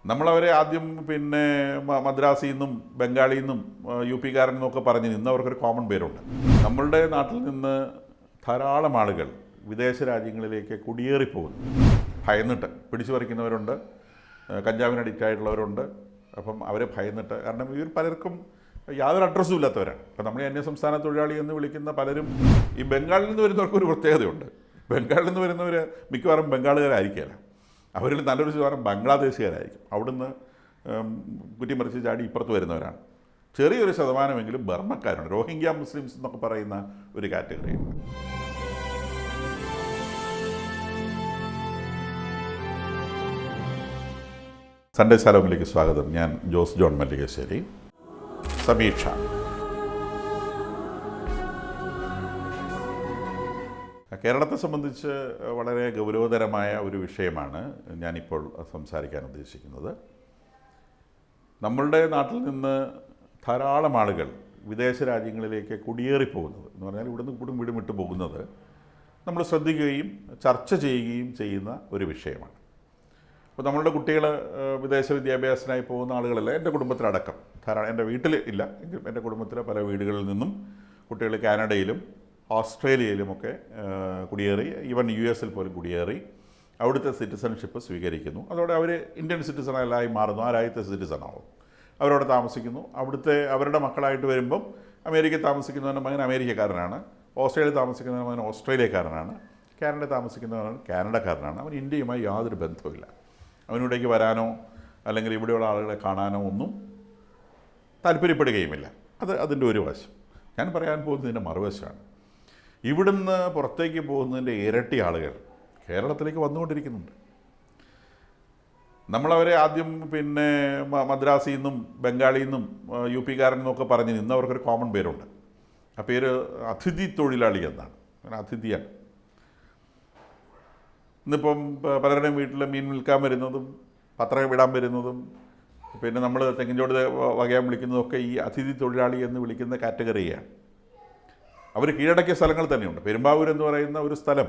നമ്മളവരെ ആദ്യം പിന്നെ മദ്രാസിൽ നിന്നും ബംഗാളിൽ നിന്നും യു പിക്കാരൻ എന്നൊക്കെ പറഞ്ഞ് നിന്ന് അവർക്കൊരു കോമൺ പേരുണ്ട്. നമ്മളുടെ നാട്ടിൽ നിന്ന് ധാരാളം ആളുകൾ വിദേശ രാജ്യങ്ങളിലേക്ക് കുടിയേറിപ്പോകുന്നു. ഭയന്നിട്ട് പിടിച്ചു പറിക്കുന്നവരുണ്ട്, കഞ്ചാവിന് അഡിക്റ്റ് ആയിട്ടുള്ളവരുണ്ട്. അപ്പം അവരെ ഭയന്നിട്ട്, കാരണം ഇവർ പലർക്കും യാതൊരു അഡ്രസ്സും ഇല്ലാത്തവരാണ്. അപ്പം നമ്മൾ അന്യസംസ്ഥാന തൊഴിലാളി എന്ന് വിളിക്കുന്ന പലരും ഈ ബംഗാളിൽ നിന്ന് വരുന്നവർക്കൊരു പ്രത്യേകതയുണ്ട്. ബംഗാളിൽ നിന്ന് വരുന്നവർ മിക്കവാറും ബംഗാളുകാരായിരിക്കില്ല, അവരിൽ നല്ലൊരു ശതമാനം ബംഗ്ലാദേശുകാരായിരിക്കും. അവിടുന്ന് കുറ്റിമറിച്ച് ചാടി ഇപ്പുറത്ത് വരുന്നവരാണ്. ചെറിയൊരു ശതമാനമെങ്കിലും ബർമ്മക്കാരുണ്ട്. റോഹിംഗ്യ മുസ്ലിംസ് എന്നൊക്കെ പറയുന്ന ഒരു കാറ്റഗറിയുണ്ട്. സൺഡേ ശാലോമിലേക്ക് സ്വാഗതം. ഞാൻ ജോസ് ജോൺ മല്ലികശ്ശേരി. സമീക്ഷ. കേരളത്തെ സംബന്ധിച്ച് വളരെ ഗൗരവതരമായ ഒരു വിഷയമാണ് ഞാനിപ്പോൾ സംസാരിക്കാൻ ഉദ്ദേശിക്കുന്നത്. നമ്മളുടെ നാട്ടിൽ നിന്ന് ധാരാളം ആളുകൾ വിദേശ രാജ്യങ്ങളിലേക്ക് കുടിയേറിപ്പോകുന്നത് എന്ന് പറഞ്ഞാൽ ഇവിടുന്ന് വീടും വിട്ടു പോകുന്നത് നമ്മൾ ശ്രദ്ധിക്കുകയും ചർച്ച ചെയ്യുകയും ചെയ്യുന്ന ഒരു വിഷയമാണ്. അപ്പോൾ നമ്മളുടെ കുട്ടികൾ വിദേശ വിദ്യാഭ്യാസത്തിനായി പോകുന്ന ആളുകളല്ല, എൻ്റെ കുടുംബത്തിലടക്കം ധാരാളം, എൻ്റെ വീട്ടിൽ ഇല്ല എങ്കിലും എൻ്റെ കുടുംബത്തിലെ പല വീടുകളിൽ നിന്നും കുട്ടികൾ കാനഡയിലും ഓസ്ട്രേലിയയിലുമൊക്കെ കുടിയേറി, ഈവൻ US പോലും കുടിയേറി അവിടുത്തെ സിറ്റിസൺഷിപ്പ് സ്വീകരിക്കുന്നു. അതോടെ അവർ ഇന്ത്യൻ സിറ്റിസണായി മാറുന്നു, ആ രാജ്യത്തെ സിറ്റിസണാവും. അവരവിടെ താമസിക്കുന്നു. അവിടുത്തെ അവരുടെ മക്കളായിട്ട് വരുമ്പം അമേരിക്കയിൽ താമസിക്കുന്നവൻ്റെ മകൻ അമേരിക്കക്കാരനാണ്, ഓസ്ട്രേലിയയിൽ താമസിക്കുന്നവൻ്റെ മകൻ ഓസ്ട്രേലിയക്കാരനാണ്, കാനഡയിൽ താമസിക്കുന്നവൻ കാനഡക്കാരനാണ്. അവൻ ഇന്ത്യയുമായി യാതൊരു ബന്ധവുമില്ല. അവനിവിടേക്ക് വരാനോ അല്ലെങ്കിൽ ഇവിടെയുള്ള ആളുകളെ കാണാനോ ഒന്നും താല്പര്യപ്പെടുകയുമില്ല. അതിൻ്റെ ഒരു വശം. ഞാൻ പറയാൻ പോകുന്നതിൻ്റെ മറുവശമാണ്. ഇവിടുന്ന് പുറത്തേക്ക് പോകുന്നതിൻ്റെ ഇരട്ടി ആളുകൾ കേരളത്തിലേക്ക് വന്നുകൊണ്ടിരിക്കുന്നുണ്ട്. നമ്മളവരെ ആദ്യം പിന്നെ മദ്രാസിൽ നിന്നും ബംഗാളിൽ നിന്നും യു പിക്കാരൻ എന്നൊക്കെ പറഞ്ഞ് നിന്ന് അവർക്കൊരു കോമൺ പേരുണ്ട്. ആ പേര് അതിഥി തൊഴിലാളി എന്നാണ്. അതിഥിയാണ്. ഇന്നിപ്പം പലരുടെയും വീട്ടിൽ മീൻ വിൽക്കാൻ വരുന്നതും പത്രം വിടാൻ വരുന്നതും പിന്നെ നമ്മൾ തെങ്ങിൻചോട് വകയാൻ വിളിക്കുന്നതൊക്കെ ഈ അതിഥി തൊഴിലാളി എന്ന് വിളിക്കുന്ന കാറ്റഗറിയാണ്. അവർ കീഴടക്കിയ സ്ഥലങ്ങൾ തന്നെയുണ്ട്. പെരുമ്പാവൂർ എന്ന് പറയുന്ന ഒരു സ്ഥലം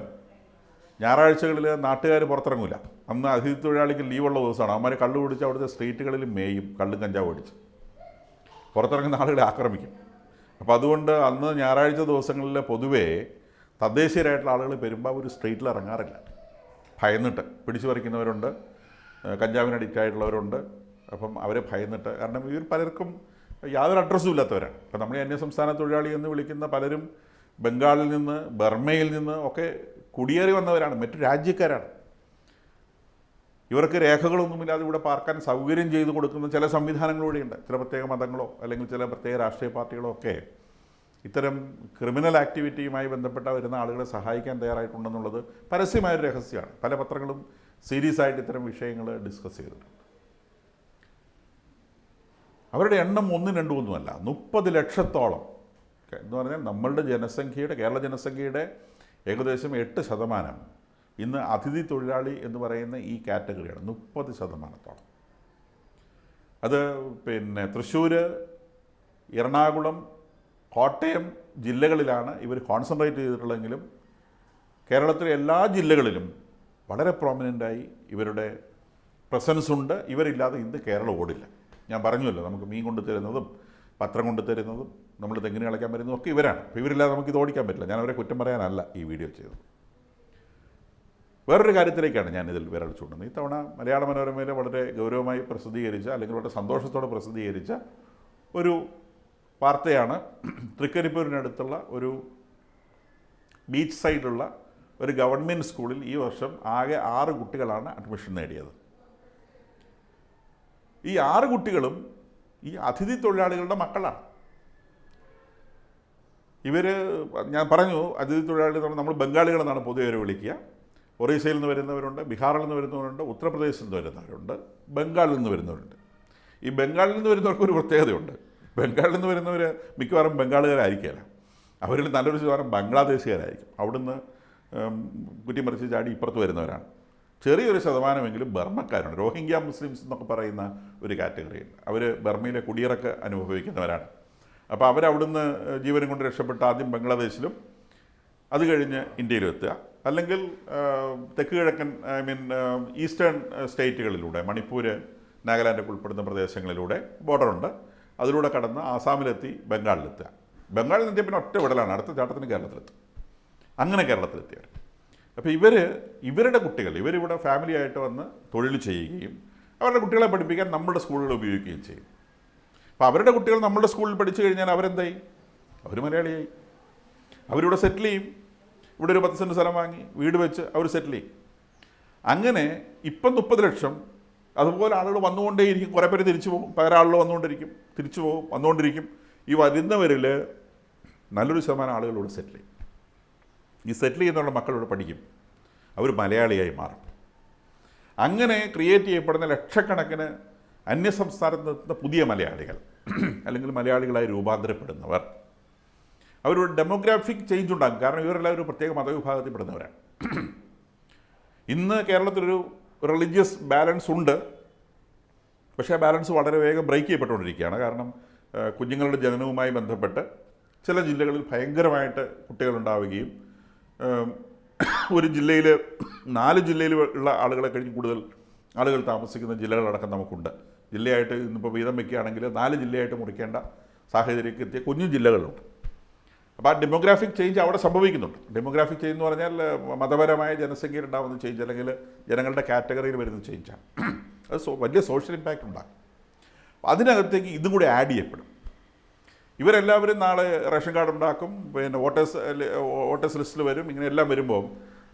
ഞായറാഴ്ചകളിൽ നാട്ടുകാർ പുറത്തിറങ്ങില്ല. അന്ന് അതിഥി തൊഴിലാളിക്ക് ലീവുള്ള ദിവസമാണ്. അവന്മാർ കള്ളു പിടിച്ച് അവിടുത്തെ സ്ട്രീറ്റുകളിൽ മേയും, കള്ളും കഞ്ചാവ് ഓടിച്ച് പുറത്തിറങ്ങുന്ന ആളുകളെ ആക്രമിക്കും. അപ്പോൾ അതുകൊണ്ട് അന്ന് ഞായറാഴ്ച ദിവസങ്ങളിൽ പൊതുവേ തദ്ദേശീയരായിട്ടുള്ള ആളുകൾ പെരുമ്പാവൂർ സ്ട്രീറ്റിൽ ഇറങ്ങാറില്ല. ഭയന്നിട്ട് പിടിച്ചു പറിക്കുന്നവരുണ്ട്, കഞ്ചാവിന് അഡിക്റ്റ് ആയിട്ടുള്ളവരുണ്ട്. അപ്പം അവരെ ഭയന്നിട്ട്, കാരണം ഇവർ പലർക്കും യാതൊരു അഡ്രസ്സും ഇല്ലാത്തവരാണ്. അപ്പം നമ്മൾ അന്യസംസ്ഥാന തൊഴിലാളി എന്ന് വിളിക്കുന്ന പലരും ബംഗാളിൽ നിന്ന്, ബർമ്മയിൽ നിന്ന് ഒക്കെ കുടിയേറി വന്നവരാണ്, മറ്റു രാജ്യക്കാരാണ്. ഇവർക്ക് രേഖകളൊന്നുമില്ലാതെ ഇവിടെ പാർക്കാൻ സൗകര്യം ചെയ്തു കൊടുക്കുന്ന ചില സംവിധാനങ്ങളിലൂടെയുണ്ട്. ചില പ്രത്യേക മതങ്ങളോ അല്ലെങ്കിൽ ചില പ്രത്യേക രാഷ്ട്രീയ പാർട്ടികളോ ഒക്കെ ഇത്തരം ക്രിമിനൽ ആക്ടിവിറ്റിയുമായി ബന്ധപ്പെട്ട വരുന്ന ആളുകളെ സഹായിക്കാൻ തയ്യാറായിട്ടുണ്ടെന്നുള്ളത് പരസ്യമായൊരു രഹസ്യമാണ്. പല പത്രങ്ങളും സീരിയസ് ആയിട്ട് ഇത്തരം വിഷയങ്ങൾ ഡിസ്കസ് ചെയ്തിട്ടുണ്ട്. അവരുടെ എണ്ണം 1, 2 ഒന്നുമല്ല, 30 ലക്ഷത്തോളം എന്ന് പറഞ്ഞാൽ നമ്മളുടെ ജനസംഖ്യയുടെ, കേരള ജനസംഖ്യയുടെ ഏകദേശം 8% ഇന്ന് അതിഥി തൊഴിലാളി എന്ന് പറയുന്ന ഈ കാറ്റഗറിയാണ്. 30%. അത് പിന്നെ തൃശ്ശൂർ, എറണാകുളം, കോട്ടയം ജില്ലകളിലാണ് ഇവർ കോൺസെൻട്രേറ്റ് ചെയ്തിട്ടുള്ളതെങ്കിലും കേരളത്തിലെ എല്ലാ ജില്ലകളിലും വളരെ പ്രോമിനൻ്റായി ഇവരുടെ പ്രസൻസ് ഉണ്ട്. ഇവരില്ലാതെ ഇന്ന് കേരളം ഓടില്ല. ഞാൻ പറഞ്ഞല്ലോ, നമുക്ക് മീൻ കൊണ്ടു തരുന്നതും പത്രം കൊണ്ടു തരുന്നതും നമ്മൾ തെങ്ങിന് കളിക്കാൻ വരുന്നതും ഒക്കെ ഇവരാണ്. അപ്പോൾ ഇവരില്ലാതെ നമുക്കിത് ഓടിക്കാൻ പറ്റില്ല. ഞാൻ അവരെ കുറ്റം പറയാനല്ല ഈ വീഡിയോ ചെയ്തത്. വേറൊരു കാര്യത്തിലേക്കാണ് ഞാനിതിൽ വിരൽ ചൂണ്ടുന്നത്. ഇത്തവണ മലയാള മനോരമയിൽ വളരെ ഗൗരവമായി പ്രസിദ്ധീകരിച്ച, അല്ലെങ്കിൽ വളരെ സന്തോഷത്തോടെ പ്രസിദ്ധീകരിച്ച ഒരു വാർത്തയാണ്. തൃക്കരിപ്പൂരിനടുത്തുള്ള ഒരു ബീച്ച് സൈഡുള്ള ഒരു ഗവൺമെൻറ് സ്കൂളിൽ ഈ വർഷം ആകെ 6 കുട്ടികളാണ് അഡ്മിഷൻ നേടിയത്. ഈ 6 കുട്ടികളും ഈ അതിഥി തൊഴിലാളികളുടെ മക്കളാണ്. ഇവർ, ഞാൻ പറഞ്ഞു, അതിഥി തൊഴിലാളികൾ നമ്മൾ ബംഗാളികളെന്നാണ് പൊതുവെ അവർ വിളിക്കുക. ഒറീസയിൽ നിന്ന് വരുന്നവരുണ്ട്, ബീഹാറിൽ നിന്ന് വരുന്നവരുണ്ട്, ഉത്തർപ്രദേശിൽ നിന്ന് വരുന്നവരുണ്ട്, ബംഗാളിൽ നിന്ന് വരുന്നവരുണ്ട്. ഈ ബംഗാളിൽ നിന്ന് വരുന്നവർക്കൊരു പ്രത്യേകതയുണ്ട്. ബംഗാളിൽ നിന്ന് വരുന്നവർ മിക്കവാറും ബംഗാളുകാരായിരിക്കില്ല, അവരിൽ നല്ലൊരു ശതമാനം ബംഗ്ലാദേശുകാരായിരിക്കും. അവിടുന്ന് കുറ്റിമറിച്ച് ചാടി ഇപ്പുറത്ത് വരുന്നവരാണ്. ചെറിയൊരു ശതമാനമെങ്കിലും ബർമ്മക്കാരുണ്ട്. റോഹിംഗ്യ മുസ്ലിംസ് എന്നൊക്കെ പറയുന്ന ഒരു കാറ്റഗറിയുണ്ട്. അവർ ബർമ്മയിലെ കുടിയിറക്ക് അനുഭവിക്കുന്നവരാണ്. അപ്പോൾ അവരവിടുന്ന് ജീവനും കൊണ്ട് രക്ഷപ്പെട്ട് ആദ്യം ബംഗ്ലാദേശിലും അത് കഴിഞ്ഞ് ഇന്ത്യയിലും എത്തുക, അല്ലെങ്കിൽ തെക്ക് കിഴക്കൻ ഈസ്റ്റേൺ സ്റ്റേറ്റുകളിലൂടെ, മണിപ്പൂർ, നാഗാലാൻഡൊക്കെ ഉൾപ്പെടുന്ന പ്രദേശങ്ങളിലൂടെ ബോർഡറുണ്ട്, അതിലൂടെ കടന്ന് ആസാമിലെത്തി ബംഗാളിലെത്തുക. ബംഗാളിലെത്തിയ പിന്നെ ഒറ്റ വിടലാണ്, അടുത്ത ചാട്ടത്തിന് കേരളത്തിലെത്തും. അങ്ങനെ കേരളത്തിലെത്തിയവർ. അപ്പോൾ ഇവരുടെ കുട്ടികൾ ഇവരിവിടെ ഫാമിലി ആയിട്ട് വന്ന് തൊഴിൽ ചെയ്യുകയും അവരുടെ കുട്ടികളെ പഠിപ്പിക്കാൻ നമ്മുടെ സ്കൂളുകൾ ഉപയോഗിക്കുകയും ചെയ്യും. അപ്പോൾ അവരുടെ കുട്ടികൾ നമ്മുടെ സ്കൂളിൽ പഠിച്ചു കഴിഞ്ഞാൽ അവരെന്തായി? അവർ മലയാളിയായി. അവരിവിടെ സെറ്റിൽ ചെയ്യും. ഇവിടെ ഒരു 10 സെൻറ്റ് സ്ഥലം വാങ്ങി വീട് വെച്ച് അവർ സെറ്റിൽ ചെയ്യും. അങ്ങനെ ഇപ്പം 30 ലക്ഷം അതുപോലെ ആളുകൾ വന്നുകൊണ്ടേയിരിക്കും. കുറേ പേര് തിരിച്ചു പോകും, പകരം ആളുകൾ വന്നുകൊണ്ടിരിക്കും, തിരിച്ചു പോകും, വന്നുകൊണ്ടിരിക്കും. ഈ വരുന്നവരിൽ നല്ലൊരു ശതമാനം ആളുകളിവിടെ സെറ്റിൽ ചെയ്യും. ഈ സെറ്റിൽ ചെയ്യുന്നുള്ള മക്കളിവിടെ പഠിക്കും, അവർ മലയാളിയായി മാറും. അങ്ങനെ ക്രിയേറ്റ് ചെയ്യപ്പെടുന്ന ലക്ഷക്കണക്കിന് അന്യസംസ്ഥാനത്ത് നിന്നെത്തുന്ന പുതിയ മലയാളികൾ അല്ലെങ്കിൽ മലയാളികളായി രൂപാന്തരപ്പെടുന്നവർ അവരൊരു ഡെമോഗ്രാഫിക് ചേഞ്ച് ഉണ്ടാകും. കാരണം ഇവരെല്ലാം ഒരു പ്രത്യേക മതവിഭാഗത്തിൽപ്പെടുന്നവരാണ്. ഇന്ന് കേരളത്തിലൊരു റിലീജിയസ് ബാലൻസ് ഉണ്ട്, പക്ഷേ ആ ബാലൻസ് വളരെ വേഗം ബ്രേക്ക് ചെയ്യപ്പെട്ടുകൊണ്ടിരിക്കുകയാണ്. കാരണം കുഞ്ഞുങ്ങളുടെ ജനനവുമായി ബന്ധപ്പെട്ട് ചില ജില്ലകളിൽ ഭയങ്കരമായിട്ട് കുട്ടികളുണ്ടാവുകയും ഒരു ജില്ലയിൽ 4 ജില്ലയിൽ ഉള്ള ആളുകളെ കഴിഞ്ഞ് കൂടുതൽ ആളുകൾ താമസിക്കുന്ന ജില്ലകളടക്കം നമുക്കുണ്ട്. ജില്ലയായിട്ട് ഇന്നിപ്പോൾ വീതം വയ്ക്കുകയാണെങ്കിൽ 4 ജില്ലയായിട്ട് മുറിക്കേണ്ട സാഹചര്യത്തിൽ എത്തിയ കുഞ്ഞു ജില്ലകളുണ്ട്. അപ്പോൾ ആ ഡെമോഗ്രാഫിക് ചേഞ്ച് അവിടെ സംഭവിക്കുന്നുണ്ട്. ഡെമോഗ്രാഫിക് ചേഞ്ച് എന്ന് പറഞ്ഞാൽ മതപരമായ ജനസംഖ്യയിൽ ഉണ്ടാകുന്ന ചേഞ്ച് അല്ലെങ്കിൽ ജനങ്ങളുടെ കാറ്റഗറിയിൽ വരുന്ന ചേഞ്ചാണ്. അത് വലിയ സോഷ്യൽ ഇമ്പാക്റ്റ് ഉണ്ടാകും. അതിനകത്തേക്ക് ഇതും കൂടി ആഡ് ചെയ്യപ്പെടും. ഇവരെല്ലാവരും നാളെ റേഷൻ കാർഡ് ഉണ്ടാക്കും, പിന്നെ വോട്ടേഴ്സ് ലിസ്റ്റിൽ വരും. ഇങ്ങനെ എല്ലാം വരുമ്പം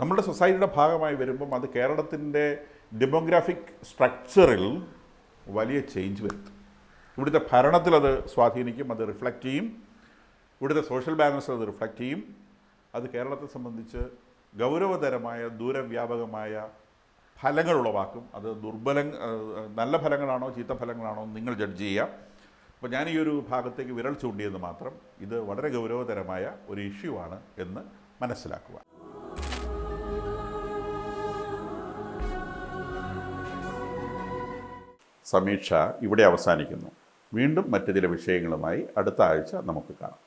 നമ്മുടെ സൊസൈറ്റിയുടെ ഭാഗമായി വരുമ്പം അത് കേരളത്തിൻ്റെ ഡെമോഗ്രാഫിക് സ്ട്രക്ചറിൽ വലിയ ചേഞ്ച് വരുത്തും. ഇവിടുത്തെ ഭരണത്തിൽ അത് സ്വാധീനിക്കും, അത് റിഫ്ലക്റ്റ് ചെയ്യും. ഇവിടുത്തെ സോഷ്യൽ ബാലൻസ് അത് റിഫ്ലക്റ്റ് ചെയ്യും. അത് കേരളത്തെ സംബന്ധിച്ച് ഗൗരവതരമായ ദൂരവ്യാപകമായ ഫലങ്ങൾ ഉളവാക്കും. അത് നല്ല ഫലങ്ങളാണോ ചീത്ത ഫലങ്ങളാണോ നിങ്ങൾ ജഡ്ജ് ചെയ്യാം. അപ്പോൾ ഞാൻ ഈ ഒരു ഭാഗത്തേക്ക് വിരൽ ചൂണ്ടിയെന്ന് മാത്രം. ഇത് വളരെ ഗൗരവതരമായ ഒരു ഇഷ്യൂ ആണ് എന്ന് മനസ്സിലാക്കുക. സമീക്ഷ ഇവിടെ അവസാനിക്കുന്നു. വീണ്ടും മറ്റു ചില വിഷയങ്ങളുമായി അടുത്ത ആഴ്ച നമുക്ക് കാണാം.